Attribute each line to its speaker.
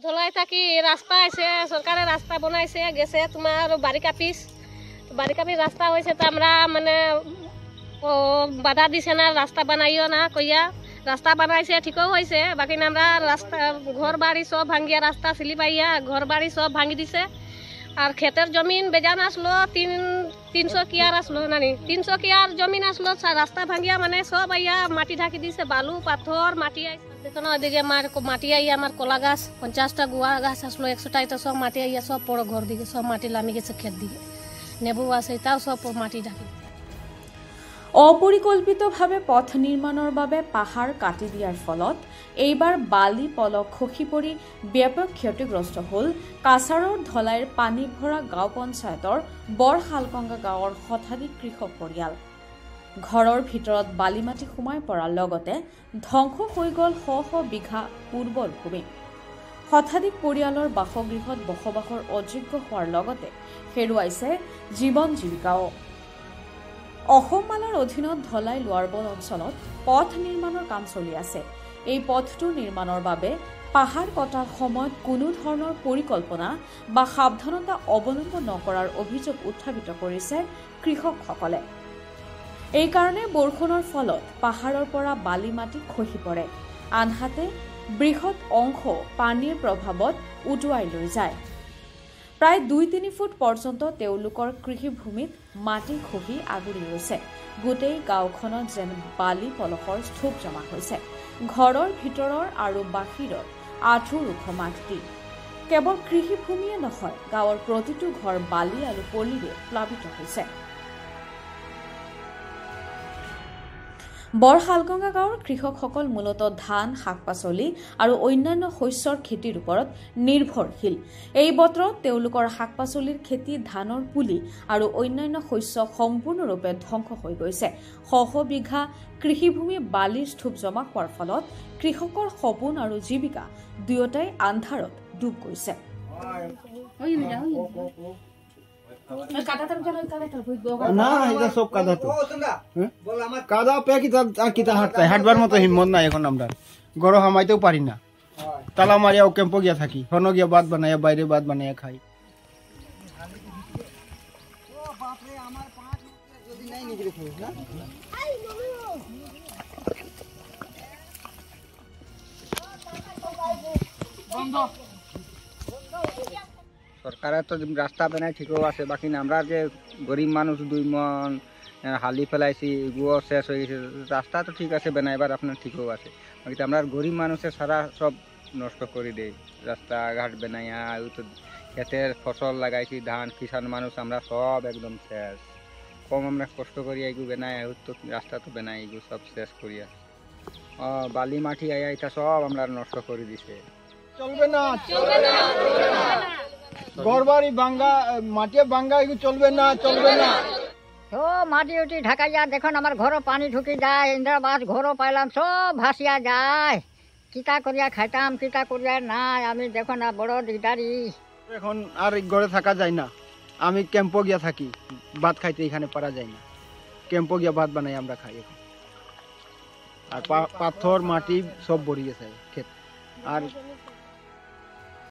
Speaker 1: ধলাই থাকি রাস্তা আছে, সরকারের রাস্তা বনাইছে গেছে তোমার বারিকাপিস রাস্তা হয়েছে, তো আমরা মানে বাধা দিছে না, রাস্তা বানাইও না কইয়া রাস্তা বানাইছে, ঠিকও হয়েছে। বাকি আমরা রাস্তা ঘর বাড়ি সব ভাঙ্গিয়া, রাস্তা সিলি পাইয়া ঘর বাড়ি সব ভাঙি দিছে। আর ক্ষেতের জমিন বেজান আসলো 300 কিয়ার আসলো, নানি 300 কিয়ার জমিন আসলো, রাস্তা ভাঙ্গিয়া মানে সব আইয়া মাটি ঢাকি দিছে, বালু পাথর মাটি আইছে। দেখুন ওইদিকে আমার মাটি আইয়া আমার কলা গাছ 50টা গুয়া গাছ আসলো, 100টা এটা সব মাটি আইয়া সব বড় ঘর দিকে সব মাটি নামি গেছে, ক্ষেত দিকে নেবু আছে তাও সব মাটি ঢাকি।
Speaker 2: অপৰিকল্পিতভাৱে পথ নিৰ্মাণৰ বাবে পাহাৰ কাটি দিয়াৰ ফলত এইবাৰ বালি পলক খহি পৰি ব্যাপক ক্ষতিগ্ৰস্ত হ'ল কাছাৰৰ ধলাইৰ পানী ভৰা গাঁও পঞ্চায়তৰ বৰশালকঙ্গা গাঁৱৰ শতাধিক কৃষক পৰিয়াল। ঘৰৰ ভিতৰত বালি মাটি সোমাই পৰাৰ লগতে ধ্বংস হৈ গ'ল শ শ বিঘা উৰ্বৰ ভূমি। শতাধিক পৰিয়ালৰ বাসগৃহত বসবাসৰ অযোগ্য হোৱাৰ লগতে হেৰুৱাইছে জীৱন জীৱিকাও। অসম মালাৰ অধীনত ধলাই লোৱাৰবল অঞ্চলত পথ নিৰ্মাণৰ কাম চলি আছে। এই পথটো নিৰ্মাণৰ বাবে পাহাৰ কটাৰ সময়ত কোনো ধৰণৰ পৰিকল্পনা বা সাৱধানতা অৱলম্বন নকৰাৰ অভিযোগ উত্থাপিত কৰিছে কৃষকসকলে। এই কাৰণে বৰষুণৰ ফলত পাহাৰৰ পৰা বালি মাটি খহি পৰে, আনহাতে বৃহৎ অংশ পানীৰ প্ৰভাৱত উটুৱাই লৈ যায়। প্ৰায় 2-3 ফুট পৰ্যন্ত তেওঁলোকৰ কৃষিভূমিত মাটি খহি আগুৰি ৰৈছে। গোটেই গাঁওখনত যেন বালি পলসৰ স্তূপ জমা হৈছে। ঘৰৰ ভিতৰৰ আৰু বাহিৰৰ আঁঠুৰ ওখ মাটি। কেৱল কৃষিভূমিয়ে নহয়, গাঁৱৰ প্ৰতিটো ঘৰ বালি আৰু পলিৰে প্লাবিত হৈছে। বৰশালকঙ্গা গাঁৱৰ কৃষকসকল মূলতঃ ধান, শাক পাচলি আৰু অন্যান্য শস্যৰ খেতিৰ ওপৰত নিৰ্ভৰশীল। এই বতৰত তেওঁলোকৰ শাক পাচলিৰ খেতি, ধানৰ পুলি আৰু অন্যান্য শস্য সম্পূৰ্ণৰূপে ধ্বংস হৈ গৈছে। শ শ বিঘা কৃষিভূমি বালিৰ স্তূপ জমা হোৱাৰ ফলত কৃষকৰ সপোন আৰু জীৱিকা দুয়োটাই আন্ধাৰত ডুব গৈছে।
Speaker 3: হাঁটবার মতো হিম্মত নাই এখন আমরা, গরো হামাইতেও পারি না। তালা মারিয়াও ক্যাম্প গিয়া থাকি, হন গিয়া ভাত বানাইয়া বাইরে ভাত বানাইয়া খাই। সরকারের তো রাস্তা বানাই ঠিকও আছে, বাকি আমরা যে গরিব মানুষ 2 মন হালি ফেলাইছি, এগুলো শেষ হয়ে গেছে। রাস্তা তো ঠিক আছে বানাইবার আপনার ঠিকও আছে, বাকি আমরা গরিব মানুষের সারা সব নষ্ট করে দেয়। রাস্তাঘাট বানাইয়া ওই তো ক্ষেতের ফসল লাগাইছি, ধান, কিষান মানুষ আমরা সব একদম শেষ। কম আমরা কষ্ট করি এগুলো বানাই, তো রাস্তা তো বানাই এগুলো সব শেষ করিয়া বালি মাটি আয়া এটা সব আমরা নষ্ট করে দিছে। চলবে না, চলবে না, ঘরবাড়ি ভাঙ্গা, মাটি ভাঙ্গা এগুলো চলবে না, চলবে না।
Speaker 4: সব মাটি উঠি ঢাকাইয়া, দেখুন আমার ঘরও পানি ঢুকি যায়, ইন্দ্রাবাস ঘরও পাইলাম, সব ভাসিয়া যায়। কিতা করিয়া খাইতাম, কিতা করিয়া নাই, আমি দেখো না বড় দিগদারি।
Speaker 3: এখন আর ঘরে থাকা যায় না, আমি ক্যাম্পো গিয়া থাকি, ভাত খাইতে এখানে পারা যায় না। ক্যাম্পো গিয়া ভাত বানাই আমরা খাই এখন। আর পাথর মাটি সব ভরে গেছে ক্ষেত। আর